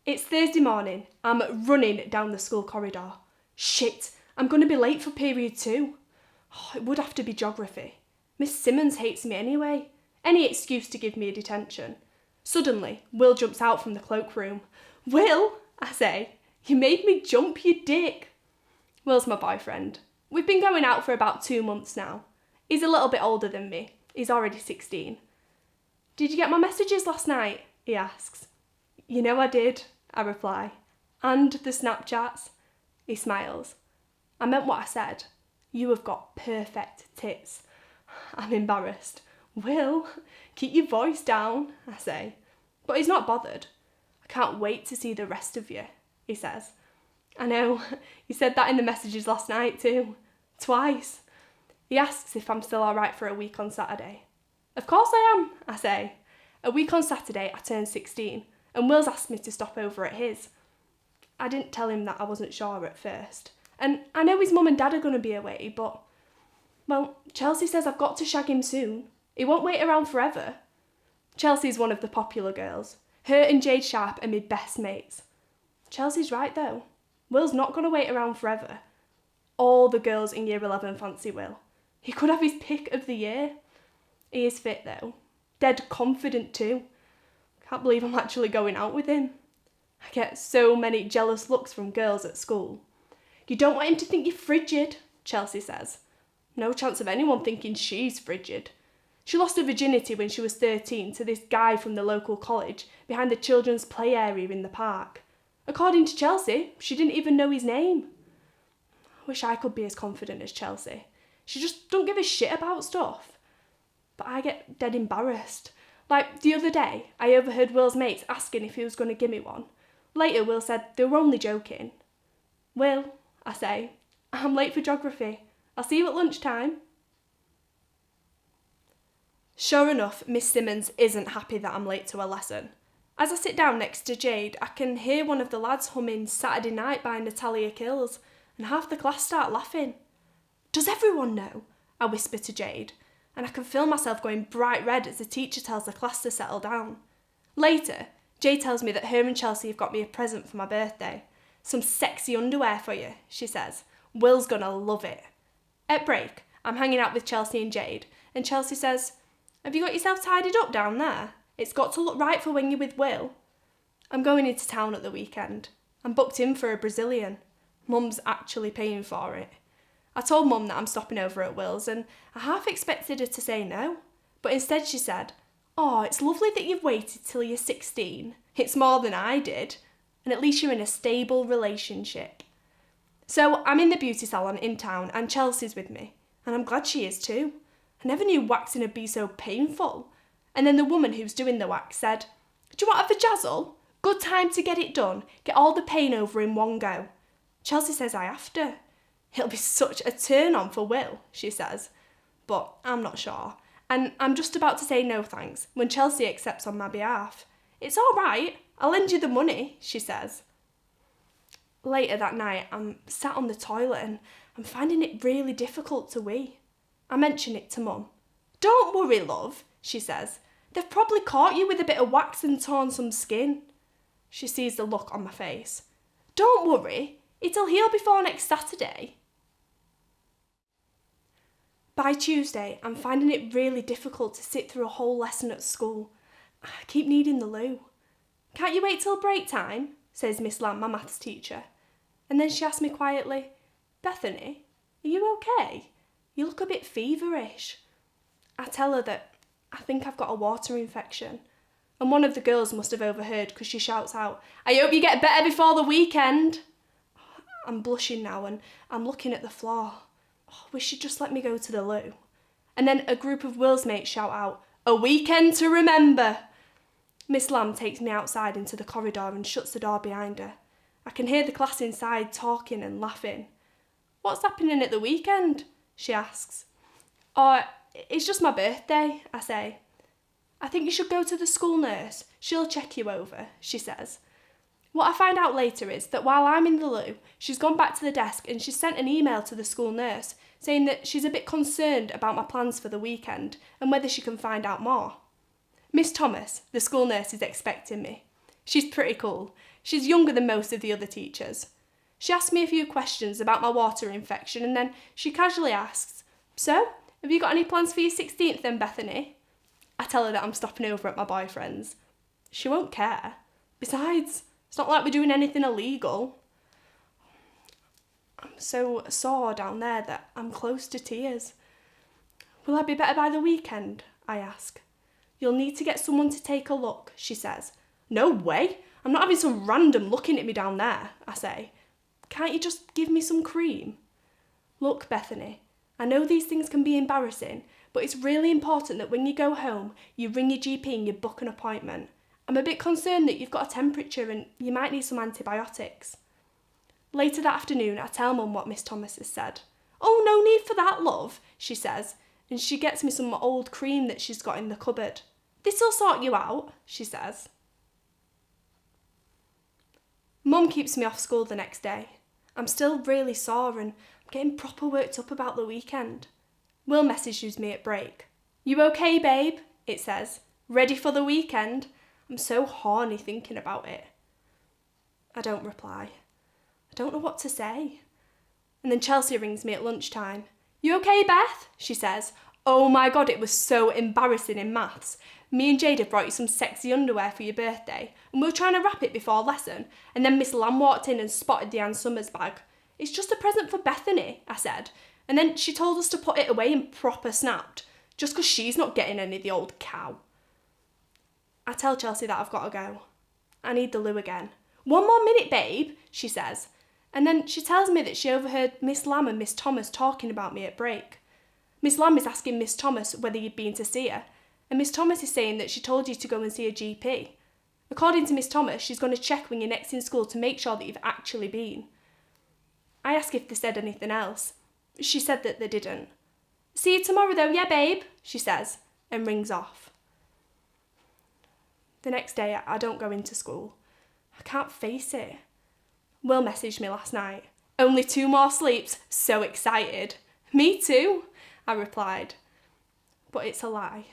It's Thursday morning. I'm running down the school corridor. Shit, I'm going to be late for period 2. Oh, it would have to be geography. Miss Simmons hates me anyway. Any excuse to give me a detention. Suddenly, Will jumps out from the cloakroom. Will, I say, you made me jump, you dick. Will's my boyfriend. We've been going out for about 2 months now. He's a little bit older than me. He's already 16. Did you get my messages last night? He asks. You know I did, I reply. And the Snapchats? He smiles. I meant what I said. You have got perfect tits. I'm embarrassed. Will, keep your voice down, I say. But he's not bothered. I can't wait to see the rest of you, he says. I know, he said that in the messages last night too. Twice. He asks if I'm still alright for a week on Saturday. Of course I am, I say. A week on Saturday I turn 16, and Will's asked me to stop over at his. I didn't tell him that I wasn't sure at first. And I know his mum and dad are going to be away, but, well, Chelsea says I've got to shag him soon. He won't wait around forever. Chelsea's one of the popular girls. Her and Jade Sharp are my best mates. Chelsea's right though. Will's not going to wait around forever. All the girls in year 11 fancy Will. He could have his pick of the year. He is fit though. Dead confident too. Can't believe I'm actually going out with him. I get so many jealous looks from girls at school. You don't want him to think you're frigid, Chelsea says. No chance of anyone thinking she's frigid. She lost her virginity when she was 13 to this guy from the local college behind the children's play area in the park. According to Chelsea, she didn't even know his name. I wish I could be as confident as Chelsea. She just don't give a shit about stuff. But I get dead embarrassed. Like the other day, I overheard Will's mates asking if he was going to give me one. Later, Will said they were only joking. Will, I say, I'm late for geography. I'll see you at lunchtime. Sure enough, Miss Simmons isn't happy that I'm late to a lesson. As I sit down next to Jade, I can hear one of the lads humming Saturday Night by Natalia Kills, and half the class start laughing. Does everyone know? I whisper to Jade, and I can feel myself going bright red as the teacher tells the class to settle down. Later, Jade tells me that her and Chelsea have got me a present for my birthday. Some sexy underwear for you, she says. Will's gonna love it. At break, I'm hanging out with Chelsea and Jade, and Chelsea says, have you got yourself tidied up down there? It's got to look right for when you're with Will. I'm going into town at the weekend. I'm booked in for a Brazilian. Mum's actually paying for it. I told Mum that I'm stopping over at Will's, and I half expected her to say no. But instead she said, oh, it's lovely that you've waited till you're 16. It's more than I did. And at least you're in a stable relationship. So I'm in the beauty salon in town and Chelsea's with me. And I'm glad she is too. I never knew waxing would be so painful. And then the woman who's doing the wax said, do you want a vajazzle? Good time to get it done. Get all the pain over in one go. Chelsea says I have to. It'll be such a turn on for Will, she says. But I'm not sure. And I'm just about to say no thanks when Chelsea accepts on my behalf. It's all right. I'll lend you the money, she says. Later that night, I'm sat on the toilet and I'm finding it really difficult to wee. I mention it to Mum. Don't worry, love, she says. They've probably caught you with a bit of wax and torn some skin. She sees the look on my face. Don't worry, it'll heal before next Saturday. By Tuesday, I'm finding it really difficult to sit through a whole lesson at school. I keep needing the loo. Can't you wait till break time? Says Miss Lamb, my maths teacher. And then she asks me quietly, Bethany, are you okay? You look a bit feverish. I tell her that I think I've got a water infection. And one of the girls must have overheard because she shouts out, I hope you get better before the weekend. I'm blushing now and I'm looking at the floor. Wish she'd just let me go to the loo. And then a group of Will's mates shout out, a weekend to remember. Miss Lamb takes me outside into the corridor and shuts the door behind her. I can hear the class inside talking and laughing. What's happening at the weekend? She asks. Oh, it's just my birthday, I say. I think you should go to the school nurse. She'll check you over, she says. What I find out later is that while I'm in the loo, she's gone back to the desk and she's sent an email to the school nurse saying that she's a bit concerned about my plans for the weekend and whether she can find out more. Miss Thomas, the school nurse, is expecting me. She's pretty cool. She's younger than most of the other teachers. She asks me a few questions about my water infection and then she casually asks, "So, have you got any plans for your 16th then, Bethany?" I tell her that I'm stopping over at my boyfriend's. She won't care. Besides, it's not like we're doing anything illegal. I'm so sore down there that I'm close to tears. "Will I be better by the weekend?" I ask. "You'll need to get someone to take a look," she says. "No way! I'm not having some random looking at me down there," I say. "Can't you just give me some cream?" "Look, Bethany, I know these things can be embarrassing, but it's really important that when you go home, you ring your GP and you book an appointment. I'm a bit concerned that you've got a temperature and you might need some antibiotics." Later that afternoon, I tell Mum what Miss Thomas has said. "Oh, no need for that, love," she says, and she gets me some old cream that she's got in the cupboard. "This'll sort you out," she says. Mum keeps me off school the next day. I'm still really sore and I'm getting proper worked up about the weekend. Will messages me at break. "You okay, babe?" it says. "Ready for the weekend?" I'm so horny thinking about it. I don't reply. I don't know what to say. And then Chelsea rings me at lunchtime. "You okay, Beth?" she says. "Oh my God, it was so embarrassing in maths. Me and Jade have brought you some sexy underwear for your birthday, and we were trying to wrap it before lesson, and then Miss Lamb walked in and spotted the Ann Summers bag. 'It's just a present for Bethany,' I said, and then she told us to put it away and proper snapped, just 'cause she's not getting any, the old cow." I tell Chelsea that I've got to go. I need the loo again. "One more minute, babe," she says. And then she tells me that she overheard Miss Lamb and Miss Thomas talking about me at break. Miss Lamb is asking Miss Thomas whether you'd been to see her, and Miss Thomas is saying that she told you to go and see a GP. According to Miss Thomas, she's going to check when you're next in school to make sure that you've actually been. I ask if they said anything else. She said that they didn't. "See you tomorrow though, yeah, babe," she says, and rings off. The next day, I don't go into school. I can't face it. Will messaged me last night. "Only 2 more sleeps, so excited." "Me too," I replied. But it's a lie.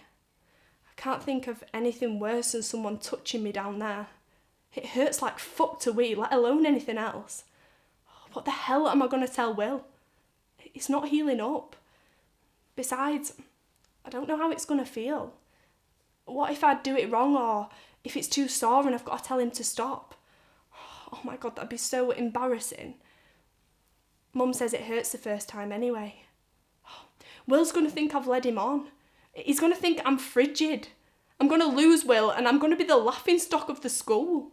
I can't think of anything worse than someone touching me down there. It hurts like fuck to wee, let alone anything else. What the hell am I going to tell Will? It's not healing up. Besides, I don't know how it's going to feel. What if I do it wrong, or if it's too sore and I've got to tell him to stop? Oh my God, that'd be so embarrassing. Mum says it hurts the first time anyway. Will's going to think I've led him on. He's going to think I'm frigid. I'm going to lose Will and I'm going to be the laughing stock of the school.